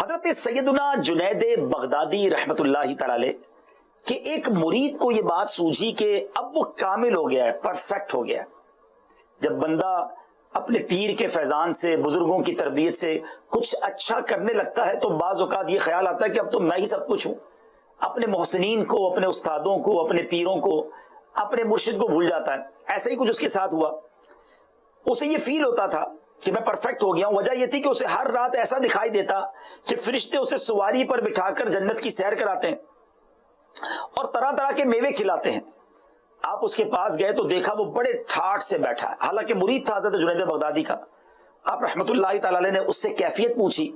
حضرت سیدنا جنید بغدادی رحمت اللہ تعالی علیہ کہ ایک مرید کو یہ بات سوجھی کہ اب وہ کامل ہو گیا ہے، پرفیکٹ ہو گیا ہے۔ جب بندہ اپنے پیر کے فیضان سے، بزرگوں کی تربیت سے کچھ اچھا کرنے لگتا ہے تو بعض اوقات یہ خیال آتا ہے کہ اب تو میں ہی سب کچھ ہوں، اپنے محسنین کو، اپنے استادوں کو، اپنے پیروں کو، اپنے مرشد کو بھول جاتا ہے۔ ایسا ہی کچھ اس کے ساتھ ہوا، اسے یہ فیل ہوتا تھا کہ میں پرفیکٹ ہو گیا ہوں۔ وجہ یہ تھی کہ اسے ہر رات ایسا دکھائی دیتا کہ فرشتے اسے سواری پر بٹھا کر جنت کی سیر کراتے ہیں اور طرح طرح کے میوے کھلاتے ہیں۔ آپ اس کے پاس گئے تو دیکھا وہ بڑے ٹھاٹ سے بیٹھا ہے، حالانکہ مرید تھا حضرت جنید بغدادی کا۔ آپ رحمت اللہ تعالی علیہ نے اس سے کیفیت پوچھی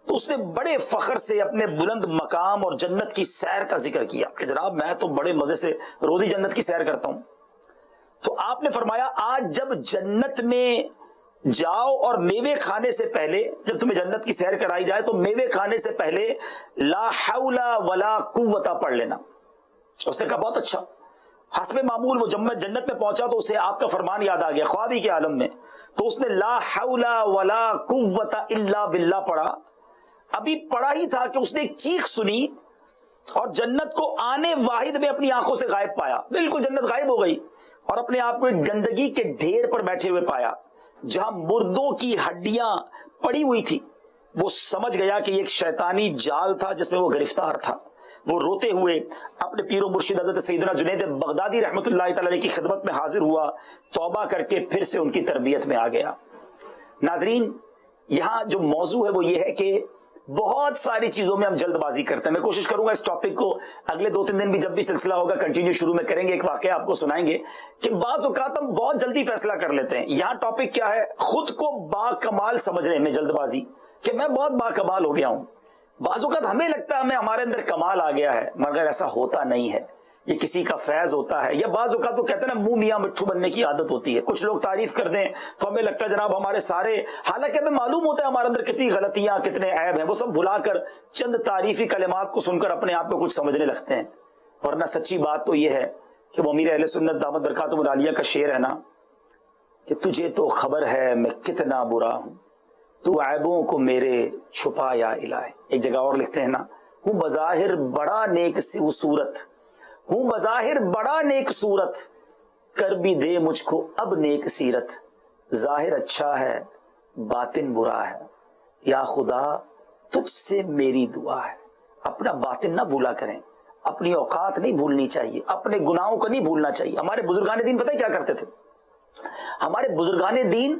تو اس نے بڑے فخر سے اپنے بلند مقام اور جنت کی سیر کا ذکر کیا کہ جناب میں تو بڑے مزے سے روزی جنت کی سیر کرتا ہوں۔ تو آپ نے فرمایا آج جب جنت میں جاؤ اور میوے کھانے سے پہلے، جب تمہیں جنت کی سیر کرائی جائے تو میوے کھانے سے پہلے لا حول ولا قوت پڑھ لینا۔ اس نے کہا بہت اچھا۔ حسب معمول وہ جب جنت میں پہنچا تو اسے آپ کا فرمان یاد آ گیا خوابی کے عالم میں، تو اس نے لا حول ولا قوت الا باللہ پڑھا۔ ابھی پڑھا ہی تھا کہ اس نے ایک چیخ سنی اور جنت کو آنے واحد میں اپنی آنکھوں سے غائب پایا، بالکل جنت غائب ہو گئی، اور اپنے آپ کو ایک گندگی کے ڈھیر پر بیٹھے ہوئے پایا جہاں مردوں کی ہڈیاں پڑی ہوئی تھی۔ وہ سمجھ گیا کہ یہ ایک شیطانی جال تھا جس میں وہ گرفتار تھا۔ وہ روتے ہوئے اپنے پیر و مرشد حضرت سیدنا جنید بغدادی رحمت اللہ تعالی علیہ کی خدمت میں حاضر ہوا، توبہ کر کے پھر سے ان کی تربیت میں آ گیا۔ ناظرین، یہاں جو موضوع ہے وہ یہ ہے کہ بہت ساری چیزوں میں ہم جلد بازی کرتے ہیں۔ میں کوشش کروں گا اس ٹاپک کو اگلے 2-3 دن بھی جب بھی سلسلہ ہوگا کنٹینیو شروع میں کریں گے۔ ایک واقعہ آپ کو سنائیں گے کہ بعض اوقات ہم بہت جلدی فیصلہ کر لیتے ہیں۔ یہاں ٹاپک کیا ہے؟ خود کو با کمال سمجھنے میں جلد بازی، کہ میں بہت با کمال ہو گیا ہوں۔ بعض اوقات ہمیں لگتا ہے ہمارے اندر کمال آ گیا ہے، مگر ایسا ہوتا نہیں ہے، یہ کسی کا فیض ہوتا ہے۔ یا بعض اوقات وہ کہتے ہیں نا منہ میاں مٹھو بننے کی عادت ہوتی ہے، کچھ لوگ تعریف کر دیں تو ہمیں لگتا ہے جناب ہمارے سارے، حالانکہ ہمیں معلوم ہوتا ہے ہمارے اندر کتنی غلطیاں، کتنے عیب ہیں، وہ سب بھلا کر چند تعریفی کلمات کو سن کر اپنے آپ کو کچھ سمجھنے لگتے ہیں۔ ورنہ سچی بات تو یہ ہے کہ وہ امیر اہل سنت دامت برکاتہم العالیہ کا شعر ہے نا کہ تجھے تو خبر ہے میں کتنا برا ہوں، تو عیبوں کو میرے چھپا یا الہی۔ ایک جگہ اور لکھتے ہیں نا، ہوں بظاہر بڑا نیک صورت، ہوں بظاہر بڑا نیک صورت، کر بھی دے مجھ کو اب نیک سیرت، ظاہر اچھا ہے باطن برا ہے، یا خدا تجھ سے میری دعا ہے۔ اپنا باطن نہ بھولا کریں، اپنی اوقات نہیں بھولنی چاہیے، اپنے گناہوں کو نہیں بھولنا چاہیے۔ ہمارے بزرگان دین پتہ ہے کیا کرتے تھے؟ ہمارے بزرگان دین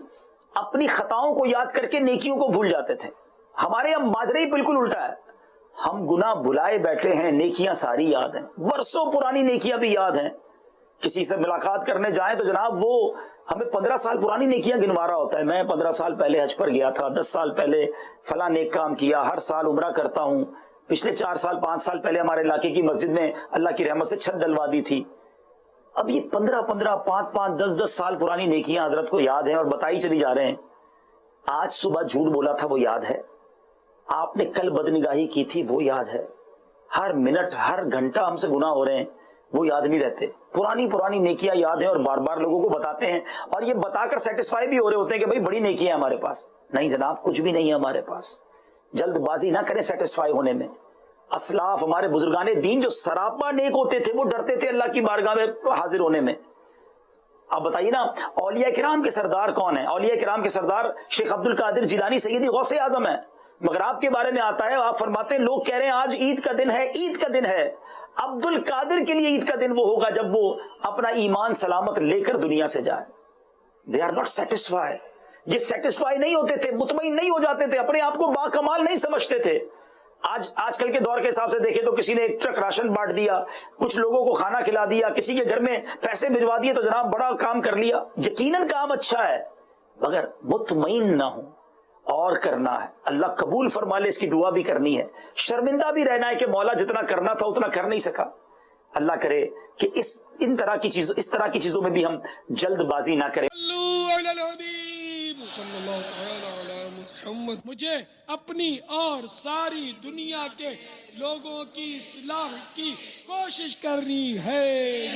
اپنی خطاؤں کو یاد کر کے نیکیوں کو بھول جاتے تھے۔ ہمارے یہاں ماجرا ہی بالکل الٹا ہے، ہم گناہ بھلائے بیٹھے ہیں، نیکیاں ساری یاد ہیں، برسوں پرانی نیکیاں بھی یاد ہیں۔ کسی سے ملاقات کرنے جائیں تو جناب وہ ہمیں 15 سال پرانی نیکیاں گنوا رہا ہوتا ہے۔ میں 15 سال پہلے حج پر گیا تھا، 10 سال پہلے فلاں نیک کام کیا، ہر سال عمرہ کرتا ہوں، پچھلے 4 سال 5 سال پہلے ہمارے علاقے کی مسجد میں اللہ کی رحمت سے چھت ڈلوا دی تھی۔ اب یہ 15 5 10 سال پرانی نیکیاں حضرت کو یاد ہیں اور بتائی چلی جا رہے ہیں۔ آج صبح جھوٹ بولا تھا وہ یاد ہے، آپ نے کل بدنگاہی کی تھی وہ یاد ہے، ہر منٹ ہر گھنٹہ ہم سے گناہ ہو رہے ہیں وہ یاد نہیں رہتے۔ پرانی نیکیاں یاد ہیں اور بار بار لوگوں کو بتاتے ہیں، اور یہ بتا کر سیٹسفائی بھی ہو رہے ہوتے ہیں کہ بھائی بڑی نیکیاں ہیں ہمارے پاس۔ نہیں جناب، کچھ بھی نہیں ہے ہمارے پاس۔ جلد بازی نہ کریں سیٹسفائی ہونے میں۔ اسلاف ہمارے بزرگان دین جو سراپا نیک ہوتے تھے وہ ڈرتے تھے اللہ کی بارگاہ میں حاضر ہونے میں۔ اب بتائیے نا، اولیاء کرام کے سردار کون ہیں؟ اولیاء کرام کے سردار شیخ عبد القادر جیلانی سیدی غوث اعظم ہیں، مگر آپ کے بارے میں آتا ہے، آپ فرماتے ہیں لوگ کہہ رہے ہیں آج عید کا دن ہے، عید کا دن ہے۔ عبد القادر کے لیے عید کا دن وہ ہوگا جب وہ اپنا ایمان سلامت لے کر دنیا سے جائے۔ دے آر ناٹ سیٹسفائی، یہ سیٹسفائی نہیں ہوتے تھے، مطمئن نہیں ہو جاتے تھے، اپنے آپ کو باکمال نہیں سمجھتے تھے۔ آج کل کے دور کے حساب سے دیکھیں تو کسی نے ایک ٹرک راشن بانٹ دیا، کچھ لوگوں کو کھانا کھلا دیا، کسی کے گھر میں پیسے بھجوا دیے تو جناب بڑا کام کر لیا۔ یقیناً کام اچھا ہے، مگر مطمئن نہ ہو اور کرنا ہے، اللہ قبول فرما لے اس کی دعا بھی کرنی ہے، شرمندہ بھی رہنا ہے کہ مولا جتنا کرنا تھا اتنا کر نہیں سکا۔ اللہ کرے کہ اس طرح کی چیزوں میں بھی ہم جلد بازی نہ کریں۔ مجھے اپنی اور ساری دنیا کے لوگوں کی اصلاح کی کوشش کرنی ہے۔